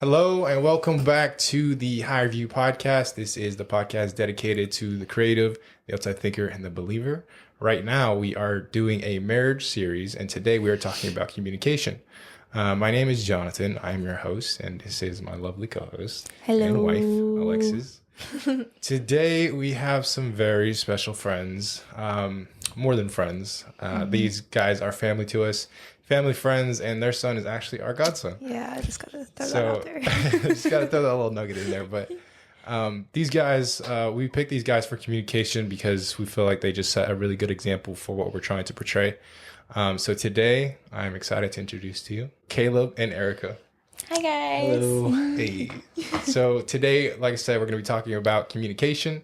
Hello and welcome back to the High View podcast. This is the podcast dedicated to the creative, the outside thinker, and the believer. Right now, we are doing a marriage series, and today we are talking about communication. My name is Jonathan. I am your host, and this is my lovely co-host and wife, Alexus. Today, we have some very special friends, more than friends. These guys are family to us. Family friends, and their son is actually our godson. Yeah, I just gotta throw that out there. Just gotta throw that little nugget in there. But these guys, we picked these guys for communication because we feel like they just set a really good example for what we're trying to portray. So today, I'm excited to introduce to you Kaleb and Erika. Hi, guys. Hello. Hey. So today, like I said, we're going to be talking about communication,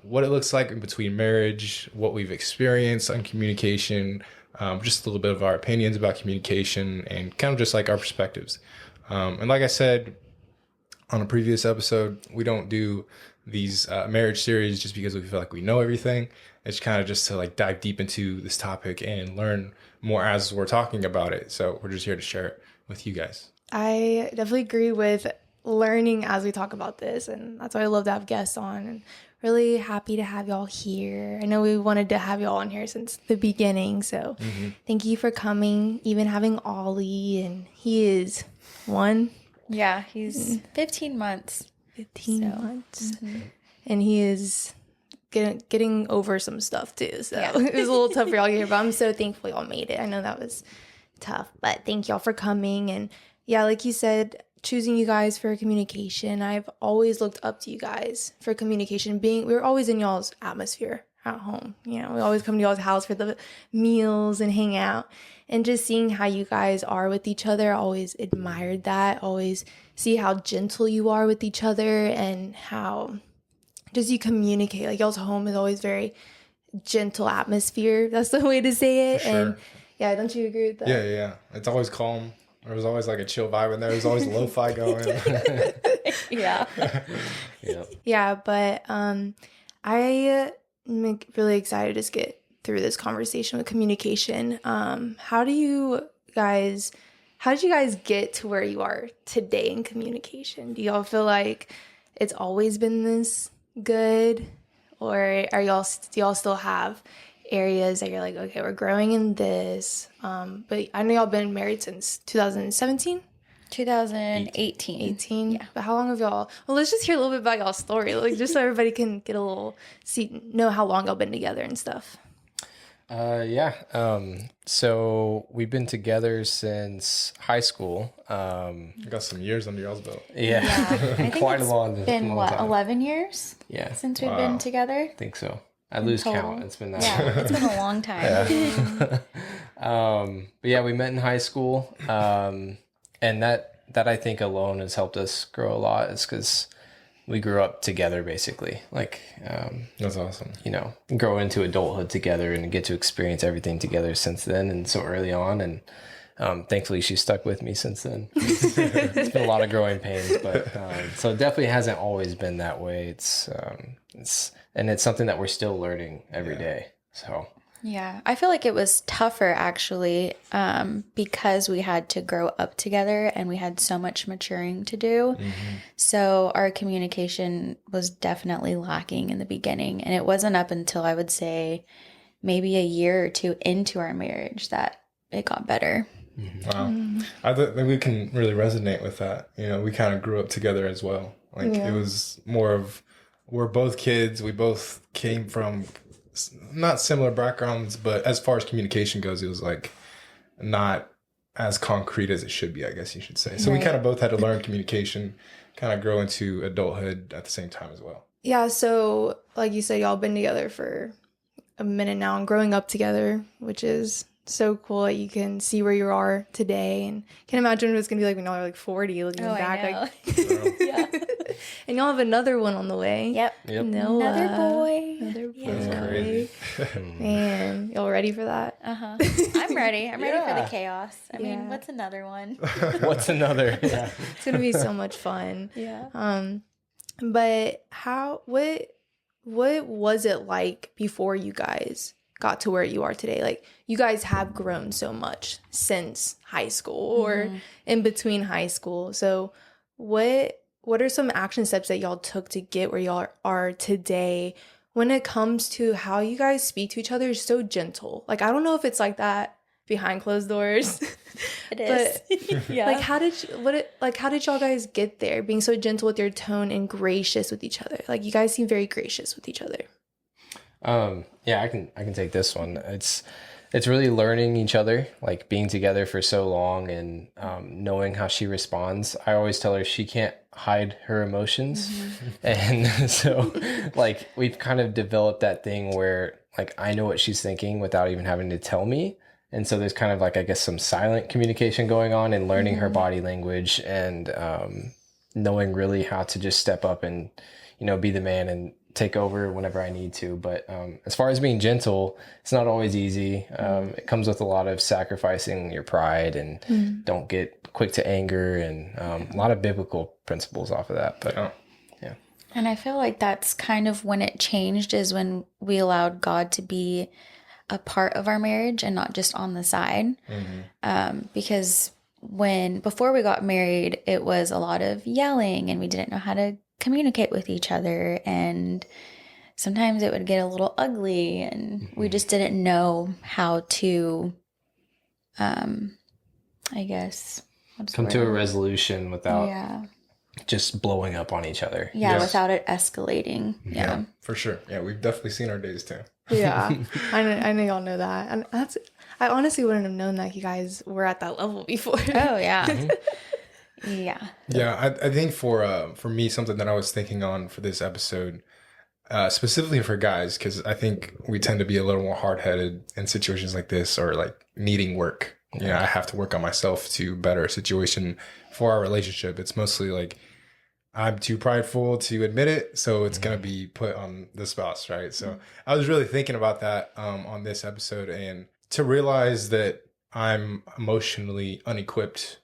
what it looks like in between marriage, what we've experienced on communication, just a little bit of our opinions about communication, and kind of just like our perspectives. And like I said on a previous episode, we don't do these marriage series just because we feel like we know everything. It's kind of just to like dive deep into this topic and learn more as we're talking about it. So we're just here to share it with you guys. I definitely agree with learning as we talk about this, and that's why I love to have guests on. And really happy to have y'all here. I know we wanted to have y'all on here since the beginning, so thank you for coming. Even having Ollie, and he is one. Yeah, he's 15 months. 15 months. And he is getting over some stuff too. So it was a little tough for y'all to get here, but I'm so thankful y'all made it. I know that was tough, but thank y'all for coming. And yeah, like you said, choosing you guys for communication. I've always looked up to you guys for communication. We were always in y'all's atmosphere at home. You know, we always come to y'all's house for the meals and hang out. And just seeing how you guys are with each other, I always admired that. Always see how gentle you are with each other and how just you communicate. Like y'all's home is always very gentle atmosphere. That's the way to say it. For sure. And yeah, don't you agree with that? Yeah. It's always calm. There was always like a chill vibe in there. There's always lo-fi going. Yeah. Yeah, but I am really excited to just get through this conversation with communication. How did you guys get to where you are today in communication? Do y'all feel like it's always been this good, or do y'all still have areas that you're like, okay, we're growing in this? But I know y'all been married since 2017. 2018. 18. Yeah. But how long have y'all? Well, let's just hear a little bit about y'all's story, like just so everybody can get a little know how long y'all been together and stuff. So we've been together since high school. You got some years under y'all's belt. I think Quite a it's long been time. 11 years Yeah, since we've been together. I think so. I lose total. count. It's been that Yeah, it's been a long time. But yeah, we met in high school. And that I think alone has helped us grow a lot. It's because we grew up together, basically. Like, That's awesome. you know, grow into adulthood together and get to experience everything together since then and so early on. And thankfully, she's stuck with me since then. It's been a lot of growing pains, but so it definitely hasn't always been that way. It's something that we're still learning every day. So. Yeah, I feel like it was tougher actually because we had to grow up together and we had so much maturing to do. So our communication was definitely lacking in the beginning. And it wasn't up until I would say maybe a year or two into our marriage that it got better. Wow. I think we can really resonate with that. You know, we kind of grew up together as well. Like it was more of, we're both kids. We both came from not similar backgrounds, but as far as communication goes, it was like not as concrete as it should be, I guess you should say. So we kind of both had to learn communication, kind of grow into adulthood at the same time as well. Yeah, so like you said, y'all been together for a minute now and growing up together, which is so cool that you can see where you are today. And can't imagine what it's gonna be like when y'all are like 40 looking back. I know. Like, yeah. And y'all have another one on the way. Yep. Noah. Another boy. That's crazy. Man, y'all ready for that? I'm ready. I'm ready for Yeah. the chaos. I mean, what's another one? What's another? Yeah. It's gonna be so much fun. Yeah. But what was it like before you guys got to where you are today? Like, you guys have grown so much since high school or in between high school. So what are some action steps that y'all took to get where y'all are today when it comes to how you guys speak to each other is so gentle? Like, I don't know if it's like that behind closed doors. It is. But Yeah. like, how did y'all guys get there, being so gentle with your tone and gracious with each other? Like, you guys seem very gracious with each other. Yeah, I can take this one. It's really learning each other, like being together for so long and knowing how she responds. I always tell her she can't hide her emotions. And so like we've kind of developed that thing where like I know what she's thinking without even having to tell me. And so there's kind of like, I guess, some silent communication going on and learning her body language and knowing really how to just step up and, be the man and take over whenever I need to. But as far as being gentle, it's not always easy. It comes with a lot of sacrificing your pride and don't get quick to anger and a lot of biblical principles off of that. But yeah. And I feel like that's kind of when it changed, is when we allowed God to be a part of our marriage and not just on the side. Because before we got married, it was a lot of yelling and we didn't know how to communicate with each other, and sometimes it would get a little ugly and we just didn't know how to I guess come to a resolution without just blowing up on each other. Without it escalating. Yeah, for sure. Yeah, we've definitely seen our days too. Yeah, I know y'all know that, and I honestly wouldn't have known that you guys were at that level before. Oh yeah. Yeah. Yeah, I think for me, something that I was thinking on for this episode, specifically for guys, because I think we tend to be a little more hard-headed in situations like this, or like needing work. I have to work on myself to better a situation for our relationship. It's mostly like I'm too prideful to admit it, so it's gonna be put on the spouse, right? So I was really thinking about that on this episode, and to realize that I'm emotionally unequipped.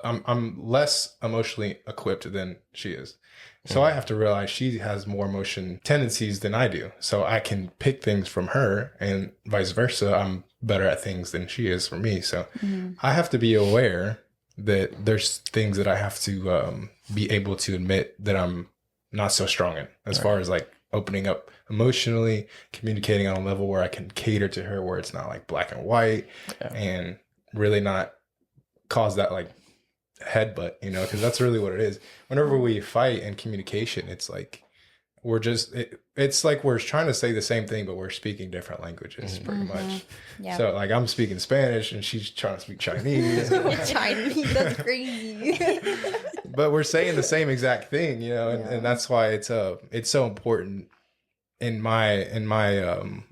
I'm less emotionally equipped than she is. So I have to realize she has more emotion tendencies than I do. So I can pick things from her and vice versa. I'm better at things than she is for me. So I have to be aware that there's things that I have to be able to admit that I'm not so strong in, as far as like opening up emotionally, communicating on a level where I can cater to her, where it's not like black and white and really not cause that like headbutt, because that's really what it is. Whenever we fight in communication, it's like it's like we're trying to say the same thing, but we're speaking different languages pretty much. Yeah. So like I'm speaking Spanish and she's trying to speak Chinese. Chinese, that's crazy. But we're saying the same exact thing, and that's why it's so important in my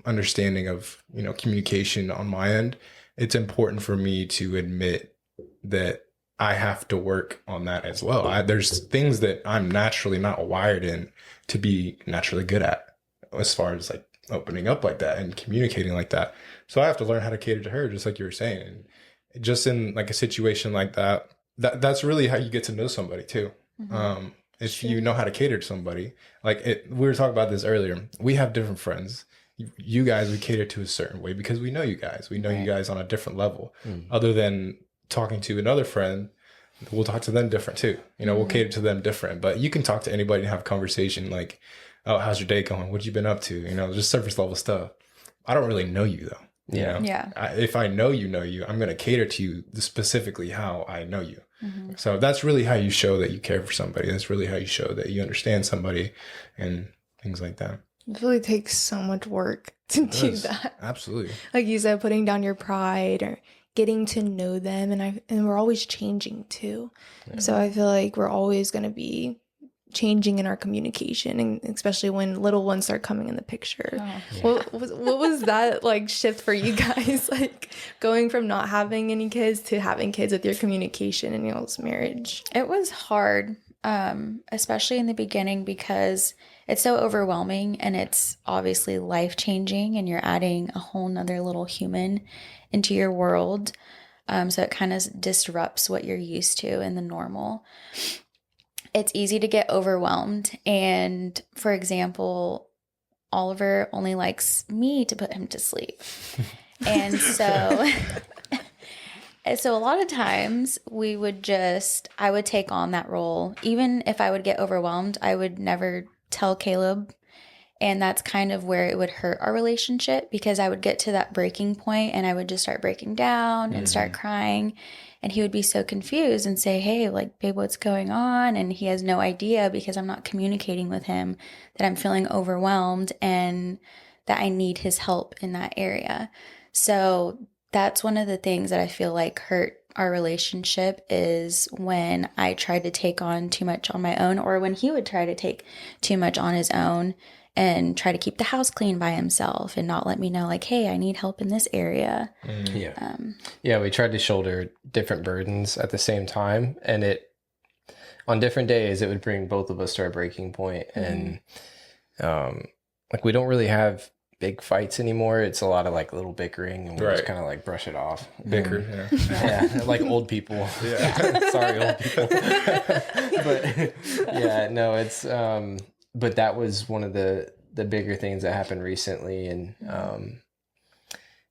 understanding of communication on my end. It's important for me to admit that I have to work on that as well. There's things that I'm naturally not wired in to be naturally good at, as far as like opening up like that and communicating like that. So I have to learn how to cater to her, just like you were saying. And just in like a situation like that's really how you get to know somebody too. If you know how to cater to somebody, we were talking about this earlier. We have different friends. You guys, we cater to a certain way because we know you guys. We know you guys on a different level, other than talking to another friend. We'll talk to them different too. We'll cater to them different, but you can talk to anybody and have a conversation like, oh, how's your day going? What you been up to? Just surface level stuff. I don't really know you though. If I know you, I'm going to cater to you specifically how I know you. So that's really how you show that you care for somebody. That's really how you show that you understand somebody and things like that. It really takes so much work to do that. Absolutely. Like you said, putting down your pride or getting to know them, and we're always changing too. So I feel like we're always going to be changing in our communication, and especially when little ones start coming in the picture. What was that like shift for you guys, like going from not having any kids to having kids with your communication in y'all's marriage? It was hard, especially in the beginning, because it's so overwhelming and it's obviously life-changing, and you're adding a whole nother little human into your world. So it kind of disrupts what you're used to in the normal. It's easy to get overwhelmed. And for example, Oliver only likes me to put him to sleep. And so So a lot of times I would take on that role. Even if I would get overwhelmed, I would never tell Kaleb. And that's kind of where it would hurt our relationship, because I would get to that breaking point and I would just start breaking down and start crying. And he would be so confused and say, hey, like, babe, what's going on? And he has no idea, because I'm not communicating with him that I'm feeling overwhelmed and that I need his help in that area. So that's one of the things that I feel like hurt our relationship, is when I tried to take on too much on my own, or when he would try to take too much on his own and try to keep the house clean by himself and not let me know, like, hey, I need help in this area. Yeah, we tried to shoulder different burdens at the same time, and on different days it would bring both of us to our breaking point. And like, we don't really have big fights anymore. It's a lot of like little bickering, and we just kind of like brush it off. Bicker, yeah, like old people. Yeah, sorry, old people. But yeah, no, it's but that was one of the bigger things that happened recently. And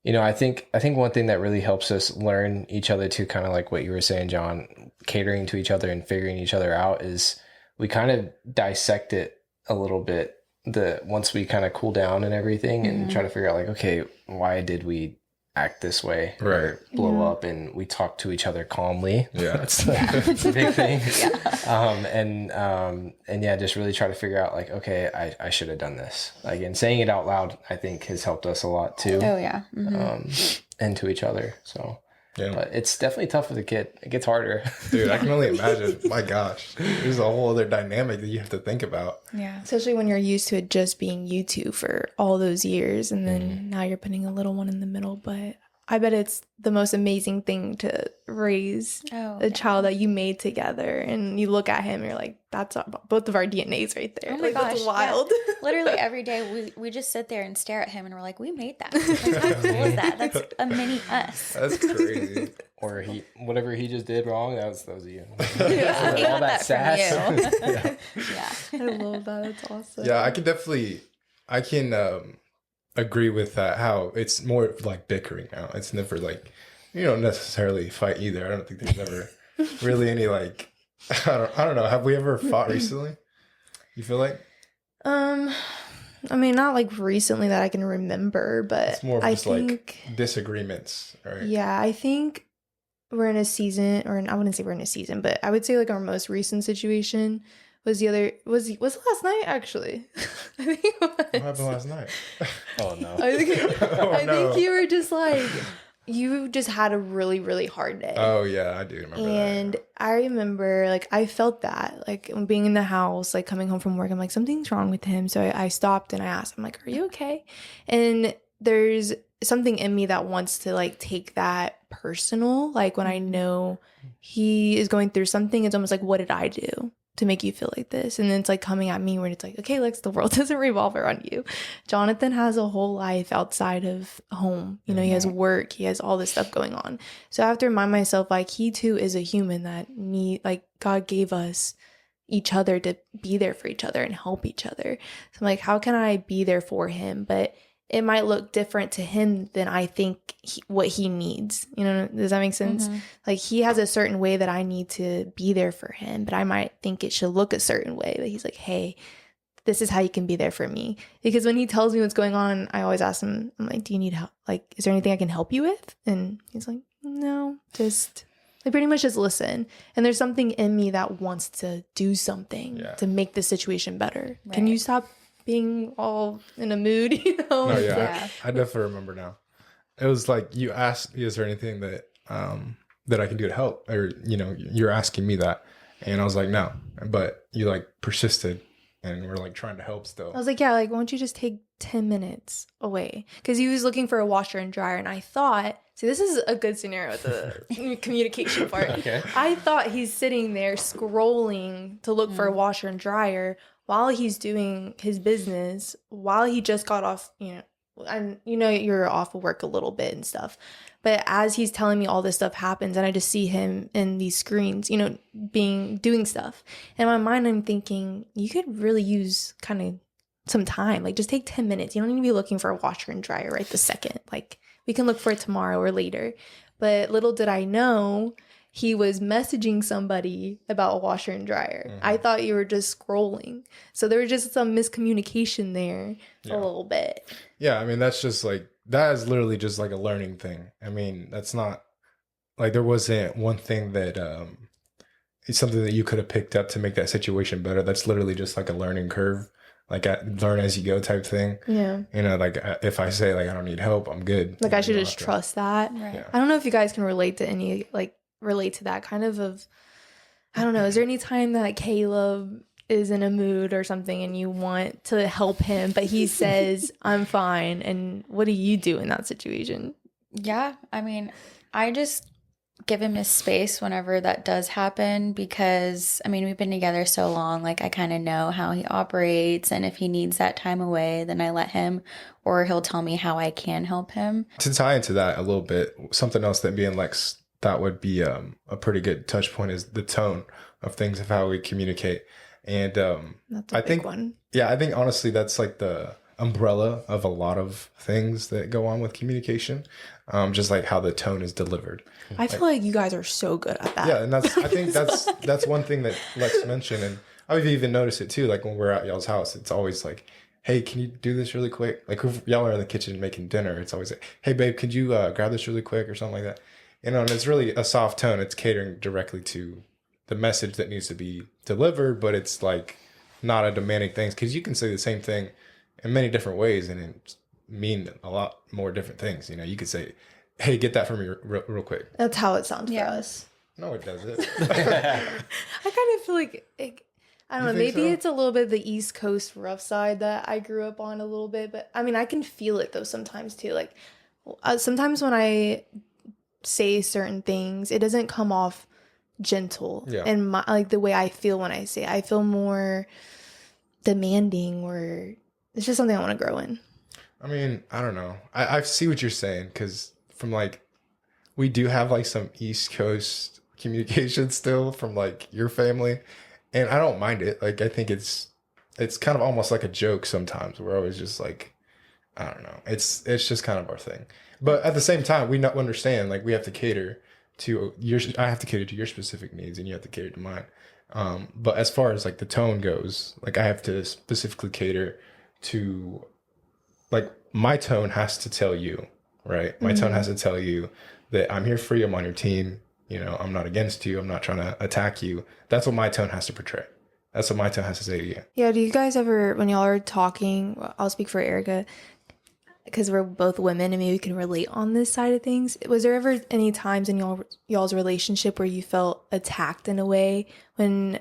I think one thing that really helps us learn each other too, kind of like what you were saying, John, catering to each other and figuring each other out, is we kind of dissect it a little bit once we kind of cool down and everything, and try to figure out, like, okay, why did we act this way or blow up? And we talk to each other calmly. That's a big thing. And just really try to figure out, like, okay, I should have done this. Like, and saying it out loud, I think, has helped us a lot too. And to each other. So but it's definitely tough with a kid. It gets harder. Dude, I can only imagine. My gosh, there's a whole other dynamic that you have to think about. Yeah, especially when you're used to it just being you two for all those years, and then now you're putting a little one in the middle. But I bet it's the most amazing thing to raise a child that you made together, and you look at him and you're like, that's both of our DNAs right there. Oh my gosh, that's wild. Yeah. Literally every day we just sit there and stare at him and we're like, we made that. Like, how cool is that? That's a mini us. That's crazy. Or whatever he just did wrong, that was you. He got that sass. from you. I love that. It's awesome. Yeah, I can agree with that, how it's more like bickering now. It's never like, you don't necessarily fight either. I don't think there's ever really any, like, I don't know. Have we ever fought recently? You feel like? I mean, not like recently that I can remember, but it's more of just like disagreements, right? Yeah, I think we're in a season, or I wouldn't say we're in a season, but I would say like our most recent situation was last night, actually. I think it was. What happened last night? Oh no. I think you were just like, you just had a really, really hard day. Oh yeah, I do remember that. And I remember, like, I felt that, like, being in the house, like, coming home from work, I'm like, something's wrong with him. So I stopped and I asked, I'm like, are you okay? And there's something in me that wants to, like, take that personal. Like, when I know he is going through something, it's almost like, what did I do to make you feel like this? And then it's like coming at me where it's like, okay, Lex, the world doesn't revolve around you. Jonathan has a whole life outside of home. You know, he has work, he has all this stuff going on. So I have to remind myself, like, he too is a human that God gave us each other to be there for each other and help each other. So I'm like, how can I be there for him? But it might look different to him than I think what he needs. You know, does that make sense? Like, he has a certain way that I need to be there for him, but I might think it should look a certain way. But he's like, hey, this is how you can be there for me. Because when he tells me what's going on, I always ask him, I'm like, do you need help? Like, is there anything I can help you with? And he's like, no, just, like, pretty much just listen. And there's something in me that wants to do something to make the situation better. Right. Can you stop being all in a mood, you know? No, yeah. I definitely remember now. It was like, you asked, is there anything that that I can do to help? Or, you know, you're asking me that. And I was like, no. But you, like, persisted and we're, like, trying to help still. I was like, yeah, like, why don't you just take 10 minutes away? Because he was looking for a washer and dryer. And I thought, see, this is a good scenario with the communication part. Okay. I thought he's sitting there scrolling to look for a washer and dryer while he's doing his business, while he just got off, you know, and you know, you're off of work a little bit and stuff. But as he's telling me all this stuff happens, and I just see him in these screens, you know, doing stuff. In my mind, I'm thinking, you could really use kind of some time. Like, just take 10 minutes. You don't need to be looking for a washer and dryer right this second. Like, we can look for it tomorrow or later. But little did I know, he was messaging somebody about a washer and dryer. I thought you were just scrolling. So there was just some miscommunication there a little bit. Yeah, I mean, that's just like, that is literally just like a learning thing. I mean, that's not, like, there wasn't one thing that, it's something that you could have picked up to make that situation better. That's literally just like a learning curve, like learn as you go type thing. Yeah. You know, like if I say like I don't need help, I'm good. Like I should just trust that. Right. Yeah. I don't know if you guys can relate to that kind of, I don't know. Is there any time that Kaleb is in a mood or something and you want to help him, but he says, I'm fine. And what do you do in that situation? Yeah. I mean, I just give him his space whenever that does happen because, I mean, we've been together so long. Like, I kind of know how he operates. And if he needs that time away, then I let him, or he'll tell me how I can help him. To tie into that a little bit, something else that me and Lex thought would be a pretty good touch point is the tone of things, of how we communicate. And That's a big one. Yeah, I think honestly that's like the umbrella of a lot of things that go on with communication, just like how the tone is delivered. I feel like you guys are so good at that. Yeah, and I think that's one thing that Lex mentioned, and I've even noticed it too. Like when we're at y'all's house, it's always like, "Hey, can you do this really quick?" Like if y'all are in the kitchen making dinner, it's always like, "Hey, babe, could you grab this really quick?" or something like that. You know, and it's really a soft tone. It's catering directly to the message that needs to be delivered, but it's like not a demanding thing, because you can say the same thing in many different ways and it mean a lot more different things. You know, you could say, "Hey, get that for me real quick." That's how it sounds for us. No, it doesn't. I kind of feel like, I don't know, think maybe so? it's a little bit the East Coast rough side that I grew up on a little bit, but I mean, I can feel it though sometimes too. Like sometimes when I say certain things, it doesn't come off gentle. Yeah. And like the way I feel when I say it, I feel more demanding, or it's just something I want to grow in. I mean, I don't know. I see what you're saying, because from like, we do have like some East Coast communication still from like your family, and I don't mind it. Like I think it's kind of almost like a joke sometimes. We're always just like, I don't know. It's just kind of our thing. But at the same time, we not understand, like we have to cater to I have to cater to your specific needs, and you have to cater to mine. But as far as like the tone goes, like I have to specifically cater to, like my tone has to tell you, right? My tone has to tell you that I'm here for you. I'm on your team. You know, I'm not against you. I'm not trying to attack you. That's what my tone has to portray. That's what my tone has to say to you. Yeah, do you guys ever, when y'all are talking, I'll speak for Erika, because we're both women and maybe we can relate on this side of things. Was there ever any times in y'all's relationship where you felt attacked in a way when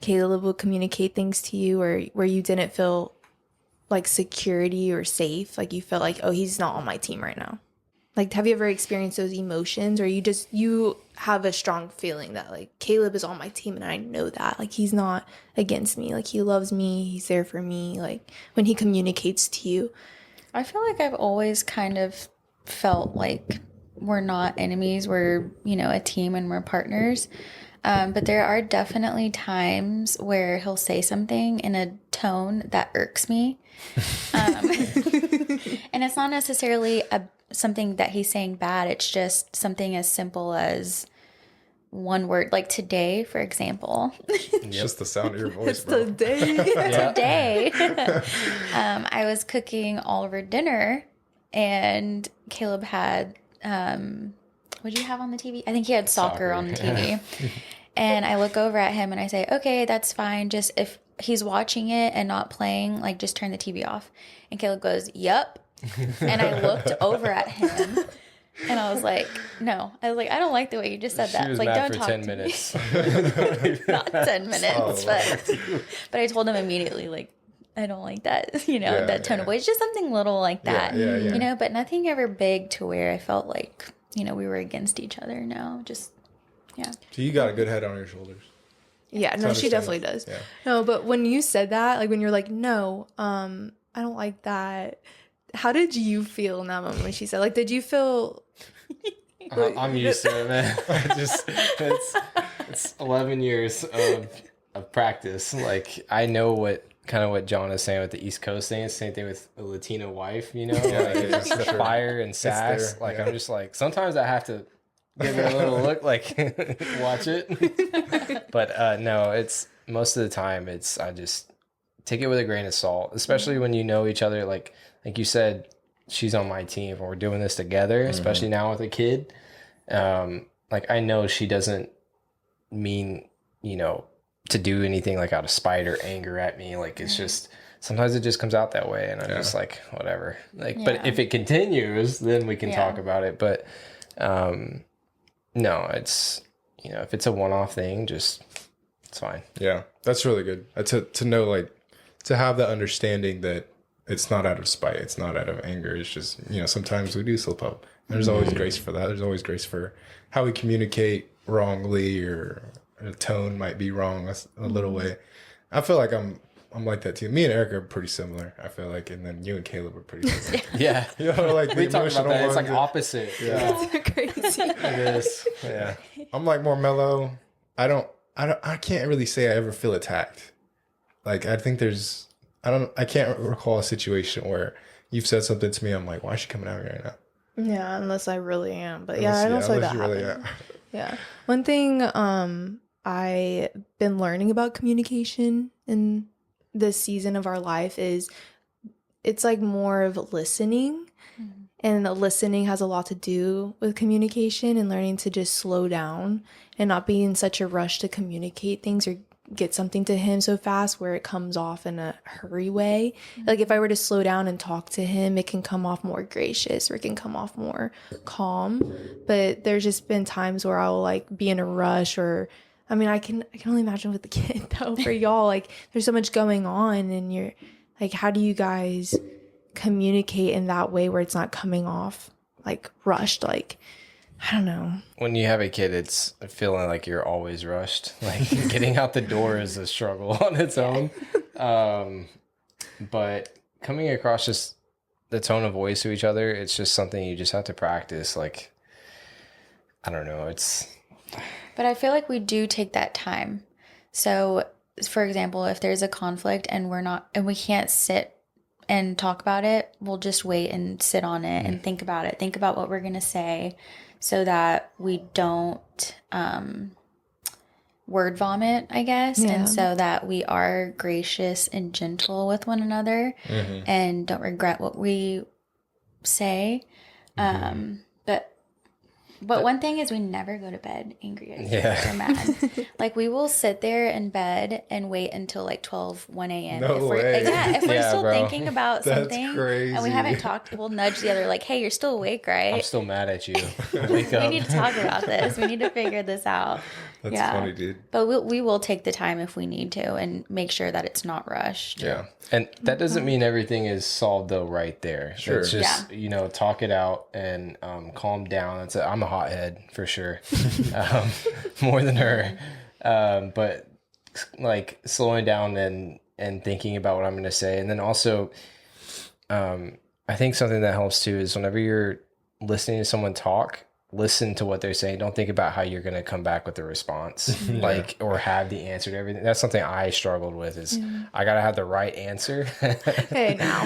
Kaleb would communicate things to you, or where you didn't feel like security or safe? Like you felt like, oh, he's not on my team right now. Like, have you ever experienced those emotions, or you have a strong feeling that like Kaleb is on my team and I know that, like he's not against me, like he loves me, he's there for me, like when he communicates to you? I feel like I've always kind of felt like we're not enemies. We're, a team and we're partners. But there are definitely times where he'll say something in a tone that irks me. And it's not necessarily something that he's saying bad. It's just something as simple as one word. Like today, for example. It's just the sound of your voice, bro. Today, I was cooking all of our dinner, and Kaleb had, what did you have on the TV? I think he had soccer on the TV. And I look over at him and I say, okay, that's fine. Just if he's watching it and not playing, like just turn the TV off. And Kaleb goes, yup. And I looked over at him. And I was like, no. I was like, I don't like the way you just said that. She was like, mad don't for talk 10 to minutes. me. Not 10 minutes, Oh, but I told him immediately, like, I don't like that, Yeah, that tone of voice. Just something little like that, Yeah. but nothing ever big to where I felt like, we were against each other. No, just, yeah. So you got a good head on your shoulders. Yeah, no, she definitely does. Yeah. No, but when you said that, like when you're like, no, I don't like that. How did you feel in that moment when she said, like, did you feel... I'm used to it, man. It's 11 years of practice. Like I know what John is saying with the East Coast thing. It's the same thing with a Latino wife, Yeah, like, yeah, it's just for the sure. fire and sass. there, Like yeah. I'm just like, sometimes I have to give her a little look like, watch it. But no, it's most of the time I just take it with a grain of salt, especially when you know each other. Like you said, she's on my team and we're doing this together, especially now with a kid. Like I know she doesn't mean, to do anything like out of spite or anger at me. Like it's just, sometimes it just comes out that way and I'm just like, whatever. Like, but if it continues, then we can talk about it. But, no, it's, if it's a one-off thing, it's fine. Yeah, that's really good. To know, like, to have the understanding that it's not out of spite, it's not out of anger. It's just, sometimes we do slip up. There's always grace for that. There's always grace for how we communicate wrongly, or a tone might be wrong a little way. I feel like I'm like that too. Me and Erika are pretty similar, I feel like, and then you and Kaleb are pretty similar. Yeah. Like we talk about that. It's like opposite. Yeah. It's crazy. It is. Yeah. I'm like more mellow. I can't really say I ever feel attacked. Like I think I can't recall a situation where you've said something to me, I'm like, why is she coming out here right now? Yeah, unless I really am. But I don't feel like that happen. Yeah. One thing I've been learning about communication in this season of our life is it's like more of listening. And listening has a lot to do with communication and learning to just slow down and not be in such a rush to communicate things or get something to him so fast where it comes off in a hurry way. Like if I were to slow down and talk to him, it can come off more gracious or it can come off more calm. But there's just been times where I'll like be in a rush, or I can only imagine with the kid though. For y'all, like there's so much going on and you're like, how do you guys communicate in that way where it's not coming off like rushed? Like I don't know. When you have a kid, it's feeling like you're always rushed. Like getting out the door is a struggle on its own. But coming across just the tone of voice to each other, it's just something you just have to practice. Like, I don't know. But I feel like we do take that time. So, for example, if there's a conflict and we can't sit and talk about it, we'll just wait and sit on it and think about it. Think about what we're going to say so that we don't word vomit, I guess. Yeah. And so that we are gracious and gentle with one another and don't regret what we say. But one thing is we never go to bed angry at each other or mad. Like we will sit there in bed and wait until like 1 a.m. No way. If we're still thinking about something crazy. And we haven't talked, we'll nudge the other like, hey, you're still awake, right? I'm still mad at you. Wake up. We need to talk about this. We need to figure this out. That's funny, dude. But we will take the time if we need to and make sure that it's not rushed. Yeah. And that doesn't mean everything is solved though right there. Sure. It's just, talk it out and calm down. I'm a hothead for sure. More than her. But like slowing down and thinking about what I'm going to say. And then also, I think something that helps too is whenever you're listening to someone talk, listen to what they're saying. Don't think about how you're going to come back with a response, or have the answer to everything. That's something I struggled with is I got to have the right answer. Hey, now.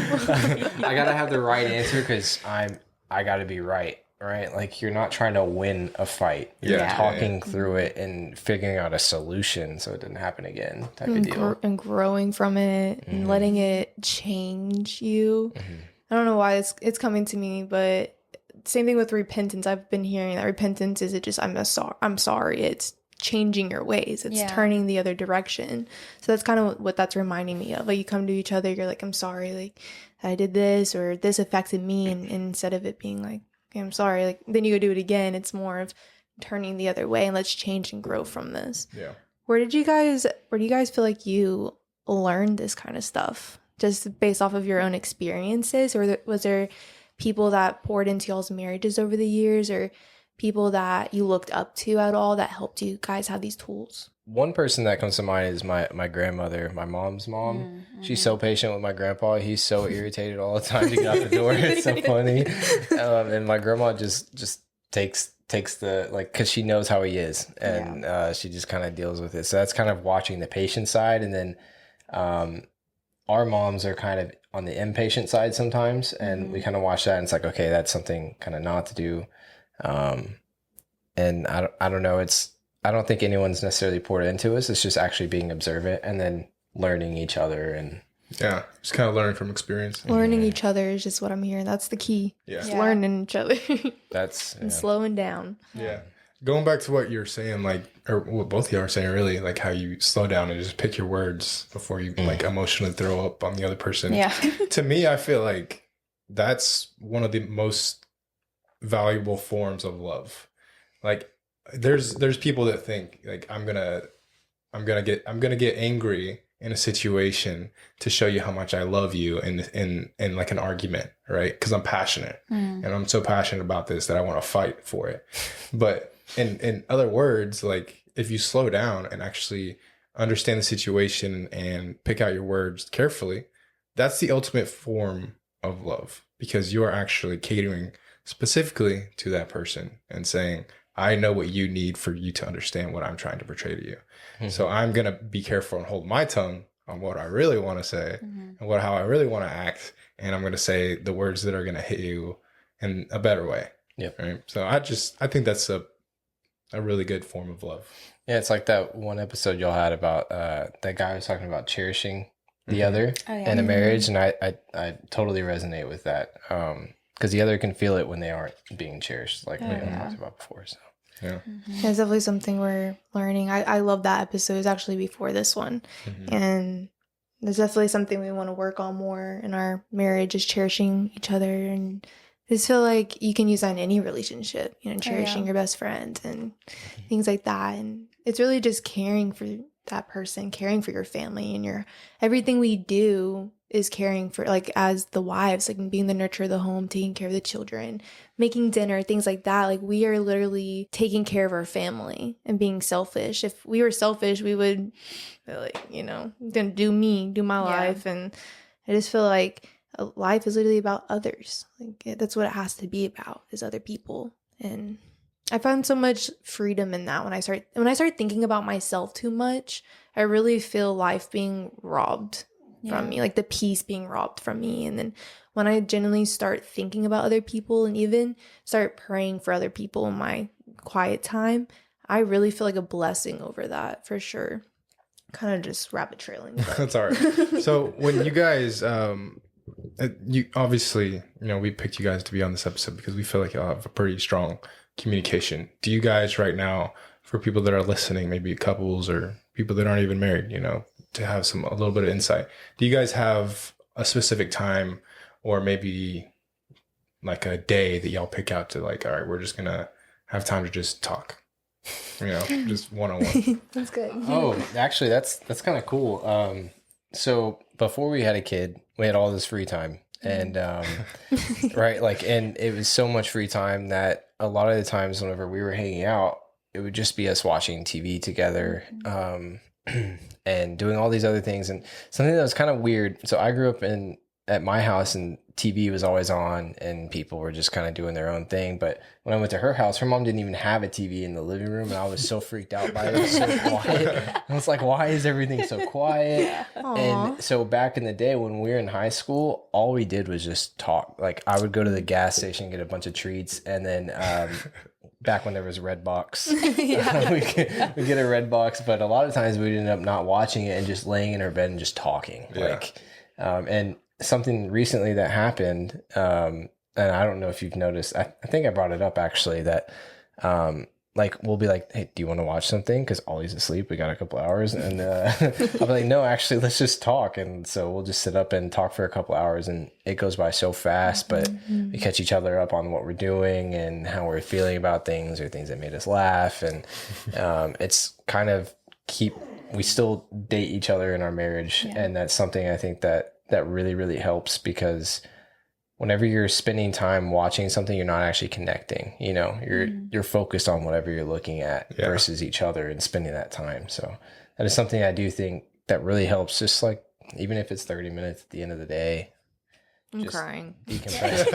I got to have the right answer because I got to be right. Like you're not trying to win a fight. You're talking through it and figuring out a solution so it doesn't happen again type of deal. And growing from it and letting it change you. I don't know why it's coming to me, but same thing with repentance. I've been hearing that repentance is I'm sorry. It's changing your ways. It's turning the other direction. So that's kind of what that's reminding me of. Like you come to each other, you're like, I'm sorry, like I did this or this affected me, and instead of it being like, okay, I'm sorry, like then you go do it again. It's more of turning the other way and let's change and grow from this. Yeah. Where do you guys feel like you learned this kind of stuff? Just based off of your own experiences, or was there people that poured into y'all's marriages over the years, or people that you looked up to at all that helped you guys have these tools? One person that comes to mind is my grandmother, my mom's mom. She's so patient with my grandpa. He's so irritated all the time to get out the door. It's so funny. And my grandma just takes the, like, because she knows how he is, and she just kind of deals with it. So that's kind of watching the patient side. And then our moms are kind of on the impatient side sometimes, and we kind of watch that and it's like, okay, that's something kind of not to do. And I don't know. I don't think anyone's necessarily poured into us. It's just actually being observant and then learning each other. And Yeah, just kind of learning from experience. Learning each other is just what I'm hearing. That's the key. Yeah. Just learning each other that's and slowing down. Yeah. Going back to what you're saying, like, or what both of you are saying, really, like how you slow down and just pick your words before you like emotionally throw up on the other person. Yeah. To me, I feel like that's one of the most valuable forms of love. Like, there's people that think like I'm gonna get angry in a situation to show you how much I love you in like an argument, right? Because I'm passionate and I'm so passionate about this that I want to fight for it. But in other words, like if you slow down and actually understand the situation and pick out your words carefully, that's the ultimate form of love, because you are actually catering specifically to that person and saying, I know what you need for you to understand what I'm trying to portray to you. Mm-hmm. So I'm going to be careful and hold my tongue on what I really want to say and how I really want to act. And I'm going to say the words that are going to hit you in a better way. Yep. Right. So I think that's a really good form of love. Yeah. It's like that one episode y'all had about that guy was talking about cherishing the other in a marriage. And I totally resonate with that. Because the other can feel it when they aren't being cherished, like we talked about before. So yeah, it's definitely something we're learning. I love that episode. It was actually before this one, and there's definitely something we want to work on more in our marriage, is cherishing each other. And I just feel like you can use that in any relationship, cherishing your best friend and things like that. And it's really just caring for that person, caring for your family, and your everything we do is caring for, like, as the wives, like being the nurturer of the home, taking care of the children, making dinner, things like that. Like, we are literally taking care of our family and being selfish. If we were selfish, we would like, gonna do my life. And I just feel like life is literally about others. Like, that's what it has to be about, is other people. And I found so much freedom in that when I start thinking about myself too much. I really feel life being robbed from me, like the peace being robbed from me. And then when I genuinely start thinking about other people and even start praying for other people in my quiet time, I really feel like a blessing over that, for sure. Kind of just rabbit trailing. That's all right. So when you guys, you obviously, we picked you guys to be on this episode because we feel like y'all have a pretty strong communication. Do you guys right now, for people that are listening, maybe couples or people that aren't even married, to have a little bit of insight, do you guys have a specific time or maybe like a day that y'all pick out to, like, all right, we're just gonna have time to just talk, just one-on-one? That's good. Oh, actually that's kind of cool. So before we had a kid, we had all this free time, and right, like, and it was so much free time that a lot of the times whenever we were hanging out, it would just be us watching TV together, and doing all these other things. And something that was kind of weird. So I grew up at my house, and TV was always on and people were just kind of doing their own thing. But when I went to her house, her mom didn't even have a TV in the living room, and I was so freaked out by it. It was so quiet. I was like, why is everything so quiet? And so back in the day when we were in high school, all we did was just talk. Like, I would go to the gas station, get a bunch of treats, and then back when there was Redbox, we get a Redbox. But a lot of times we'd end up not watching it and just laying in our bed and just talking. And something recently that happened, and I don't know if you've noticed, I think I brought it up actually, that like, we'll be like, hey, do you want to watch something? Because Ollie's asleep. We got a couple hours. And I'll be like, no, actually, let's just talk. And so we'll just sit up and talk for a couple hours, and it goes by so fast, but we catch each other up on what we're doing and how we're feeling about things, or things that made us laugh. And it's kind of we still date each other in our marriage. And that's something I think that really, really helps, because whenever you're spending time watching something, you're not actually connecting, you're focused on whatever you're looking at versus each other and spending that time. So that is something I do think that really helps, just like, even if it's 30 minutes at the end of the day. I'm crying. Decompress.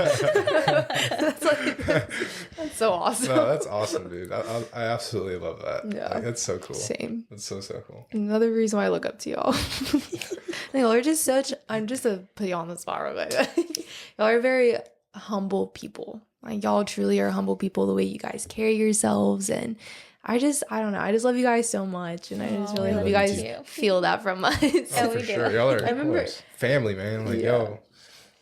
That's so awesome. No, that's awesome, dude. I absolutely love that. Yeah. Like, that's so cool. Same. That's so cool. Another reason why I look up to y'all. Y'all are just I'm just to put you on the spot real quick. Y'all are very humble people. Like, y'all truly are humble people, the way you guys carry yourselves. And I don't know. I just love you guys so much. And I just really hope you guys feel that from us. Oh, for sure. Y'all are I remember family, man. Like, yo,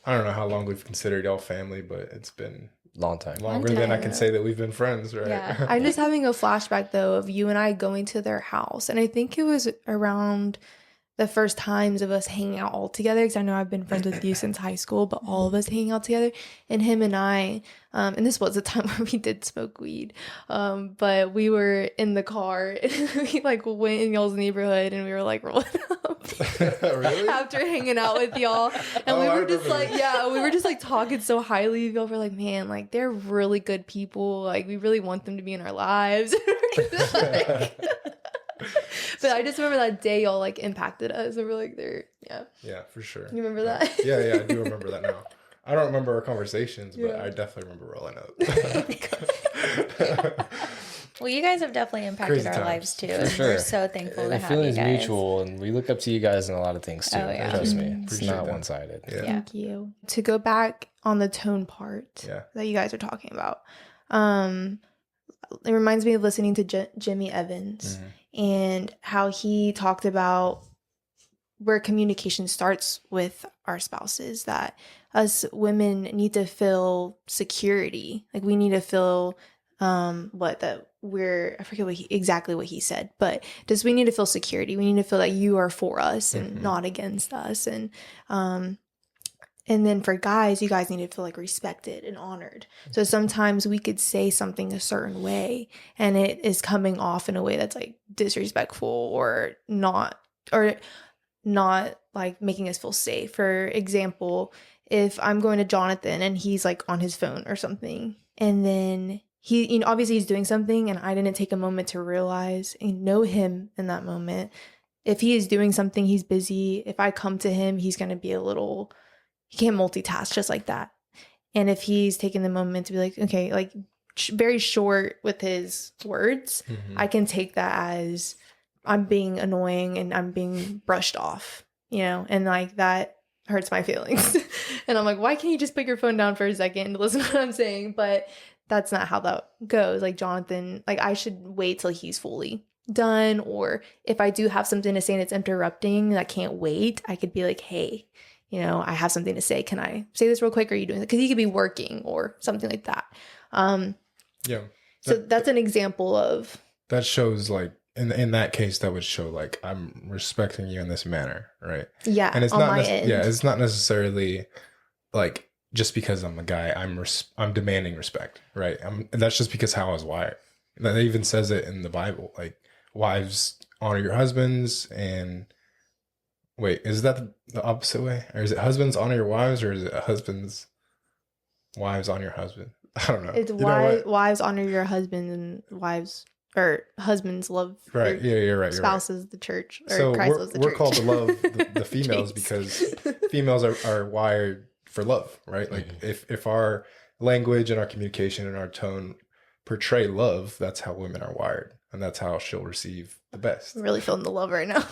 I don't know how long we've considered y'all family, but it's been long time. Longer than I can say that we've been friends, right? Yeah. I'm just having a flashback, though, of you and I going to their house. And I think it was around the first times of us hanging out all together, because I know I've been friends with you since high school, but all of us hanging out together, and him and I, and this was the time where we did smoke weed, but we were in the car, and we like went in y'all's neighborhood, and we were like rolling up Really? after hanging out with y'all, and we were just like, we were just like talking so highly of y'all. We're like, man, like they're really good people, like we really want them to be in our lives. But I just remember that day y'all like impacted us, and we're like, yeah, for sure. You remember that? Yeah, I do remember that now. I don't remember our conversations, but I definitely remember rolling up. Well, you guys have definitely impacted our lives too. And we're so thankful to have you guys. The feeling's mutual, and we look up to you guys in a lot of things too. Trust me, it's not one-sided. Thank you. To go back on the tone part that you guys are talking about, it reminds me of listening to Jimmy Evans and how he talked about where communication starts with our spouses, that us women need to feel security. Like, we need to feel I forget exactly what he said, but just we need to feel security. We need to feel that you are for us and not against us. And then for guys, you guys need to feel like respected and honored. So sometimes we could say something a certain way, and it is coming off in a way that's like disrespectful or not like making us feel safe. For example, if I'm going to Jonathan and he's like on his phone or something, and then he, obviously he's doing something, and I didn't take a moment to realize and know him in that moment. If he is doing something, he's busy. If I come to him, he's going to be he can't multitask just like that. And if he's taking the moment to be like, okay, like very short with his words, I can take that as I'm being annoying and I'm being brushed off, and like that hurts my feelings. And I'm like, why can't you just put your phone down for a second and listen to what I'm saying? But that's not how that goes. Like, Jonathan, like, I should wait till he's fully done. Or if I do have something to say and it's interrupting, that can't wait, I could be like, hey, I have something to say. Can I say this real quick? Or are you doing it? Because he could be working or something like that. So that's an example of. That shows, like, in that case, that would show, like, I'm respecting you in this manner, right? Yeah, and it's on not my end. Yeah, it's not necessarily, like, just because I'm a guy, I'm demanding respect, right? And that's just because how I was wired. And that even says it in the Bible, like, wives, honor your husbands, and wait, is that the opposite way? Or is it husbands honor your wives, or is it husbands, wives honor your husband? I don't know. It's wives honor your husband, and wives or husbands love right. Yeah, you're right. Spouses, the church, or so Christ loves the church. We're called to love the females because females are wired for love, right? Like if our language and our communication and our tone portray love, that's how women are wired, and that's how she'll receive the best. I'm really feeling the love right now.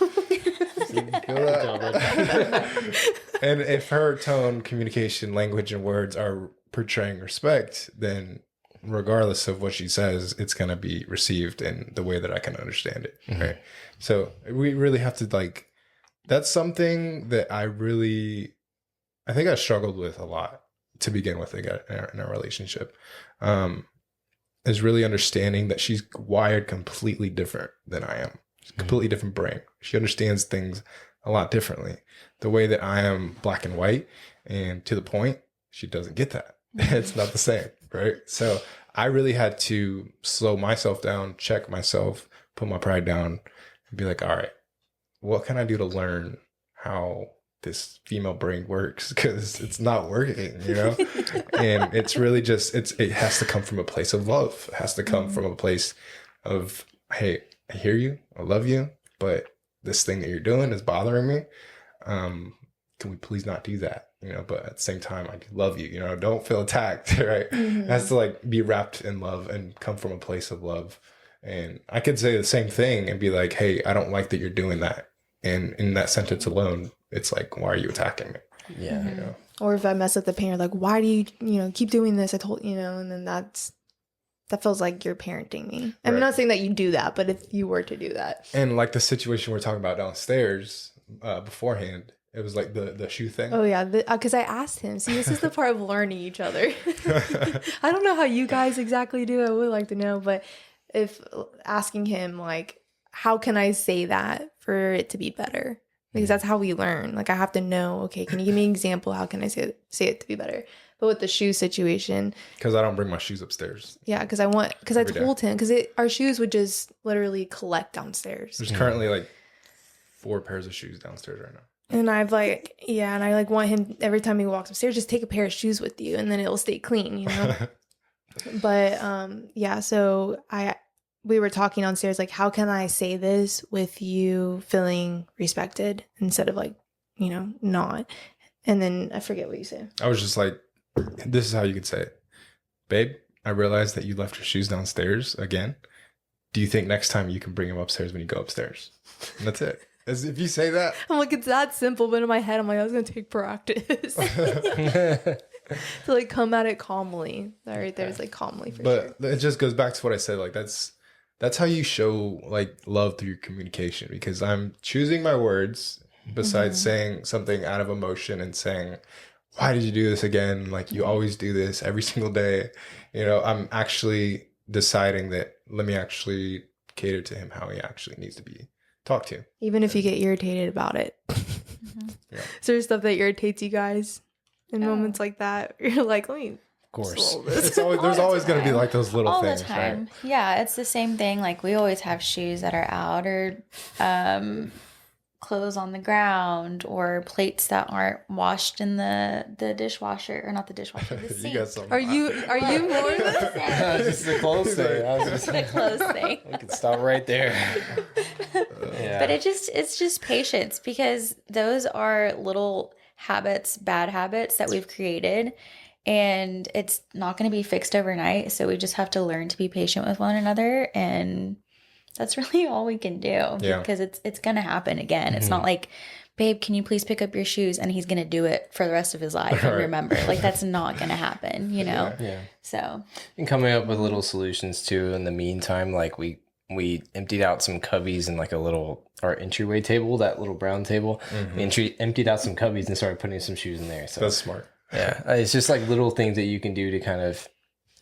And if her tone, communication, language, and words are portraying respect, then regardless of what she says, it's going to be received in the way that I can understand it. Right. So we really have to, like, that's something that I think I struggled with a lot to begin with in our relationship, is really understanding that she's wired completely different than I am. Completely different brain. She understands things a lot differently. The way that I am black and white and to the point, she doesn't get that. It's not the same, right? So I really had to slow myself down, check myself, put my pride down, and be like, all right, what can I do to learn how this female brain works? Because it's not working, And it's really just, it has to come from a place of love. It has to come from a place of, hey, I hear you, I love you, but this thing that you're doing is bothering me. Can we please not do that? But at the same time, I do love you, don't feel attacked, right? It has to, like, be wrapped in love and come from a place of love. And I could say the same thing and be like, hey, I don't like that you're doing that. And in that sentence alone, it's like, why are you attacking me? Yeah. You know? Or if I mess up the parent, like, why do you, keep doing this? I told, and then that feels like you're parenting me. I'm Right. not saying that you do that, but if you were to do that. And like the situation we're talking about downstairs beforehand, it was like the shoe thing. Oh, yeah. Because I asked him. See, this is the part of learning each other. I don't know how you guys exactly do it. I would like to know. But if asking him, like, how can I say that for it to be better? Because that's how we learn. Like, I have to know, okay, can you give me an example? How can I say it to be better? But with the shoe situation. Because I don't bring my shoes upstairs. Yeah, because I told him, because our shoes would just literally collect downstairs. There's currently like 4 pairs of shoes downstairs right now. And I've like, and I like want him every time he walks upstairs, just take a pair of shoes with you and then it'll stay clean, But yeah, so we were talking downstairs, like, how can I say this with you feeling respected instead of like, not. And then I forget what you said. I was just like, this is how you could say it. Babe, I realized that you left your shoes downstairs again. Do you think next time you can bring them upstairs when you go upstairs? And that's it. As if you say that. I'm like, it's that simple, but in my head, I'm like, I was going to take practice. To like come at it calmly. That right there is like calmly for sure. But it just goes back to what I said. Like, that's how you show like love through your communication, because I'm choosing my words besides saying something out of emotion and saying, why did you do this again? Like, you always do this every single day. I'm actually deciding that let me actually cater to him how he actually needs to be talked to. Even if you get irritated about it. Yeah. Is there stuff that irritates you guys in moments like that? You're like, let me. Of course. slow this. There's always going to be like those little All things, the time. right? Yeah, it's the same thing. Like, we always have shoes that are out, or clothes on the ground, or plates that aren't washed in the dishwasher, or not the dishwasher, the sink. You got some. Are you more of this? Just the clothes thing. I was just The clothes thing. we can stop right there. Yeah. But it's just patience, because those are little habits, bad habits that we've created, and it's not going to be fixed overnight. So we just have to learn to be patient with one another, and that's really all we can do. Yeah. Because it's going to happen again. It's not like, babe, can you please pick up your shoes, and he's going to do it for the rest of his life and Right. remember. Like, that's not going to happen, Yeah. So And coming up with little solutions too in the meantime, like we emptied out some cubbies and like our entryway table, that little brown table. We emptied out some cubbies and started putting some shoes in there. So That's smart. yeah, it's just like little things that you can do to kind of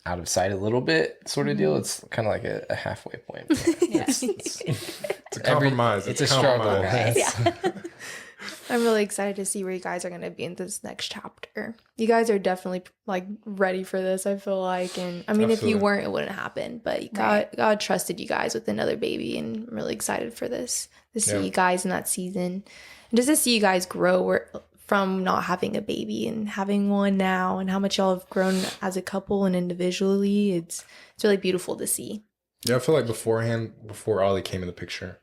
out of sight a little bit sort of deal. It's kind of like a halfway point. yeah. It's a compromise. It's a struggle. compromise. Yeah. I'm really excited to see where you guys are going to be in this next chapter. You guys are definitely like ready for this, I feel like. And I mean, if you Absolutely. weren't, it wouldn't happen. But God trusted you guys with another baby, and I'm really excited for this, to see you guys in that season. And just to see you guys grow from not having a baby and having one now, and how much y'all have grown as a couple and individually. It's really beautiful to see. Yeah, I feel like before Ollie came in the picture,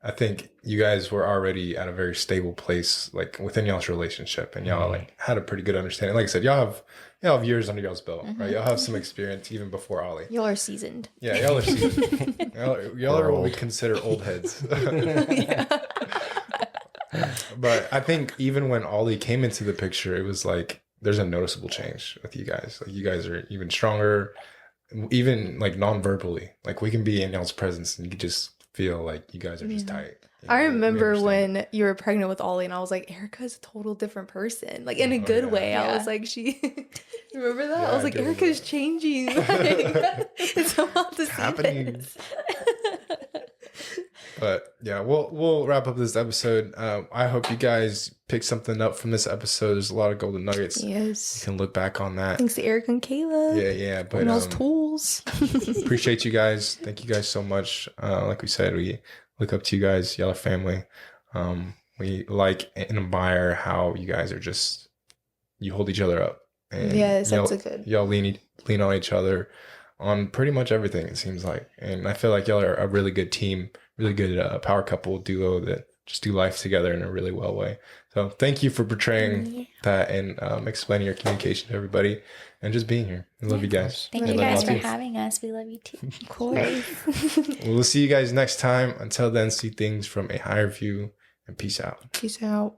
I think you guys were already at a very stable place, like within y'all's relationship, and y'all like had a pretty good understanding. Like I said, y'all have years under y'all's belt, right? Y'all have some experience even before Ollie. Y'all are seasoned. Yeah, y'all are seasoned. y'all are what we consider old heads. But I think even when Ollie came into the picture, it was like there's a noticeable change with you guys. Like, you guys are even stronger, even like non-verbally. Like, we can be in y'all's presence and you can just feel like you guys are just tight. I We remember understand. when you were pregnant with Ollie, and I was like, Erica's a total different person. Like, in a good way. Yeah. I was like, remember that? Yeah, I was I like, do remember Erica's changing. Like, it's so hard to see happening. this. But yeah, we'll wrap up this episode. I hope you guys pick something up from this episode. There's a lot of golden nuggets. You Yes. can look back on that. Thanks to Erika and Kaleb. Yeah. But And those tools. appreciate you guys. Thank you guys so much. Like we said, we look up to you guys. Y'all are family. We like and admire how you guys are just, you hold each other up. And Yes, that's y'all- a good. Y'all lean on each other on pretty much everything, it seems like. And I feel like y'all are a really good team, really good power couple duo that just do life together in a really well way. So thank you for portraying that and explaining your communication to everybody and just being here. I love you guys. Thank I you love guys y'all for too. having us. We love you too. Of course. We'll see you guys next time. Until then, see things from a higher view and peace out. Peace out.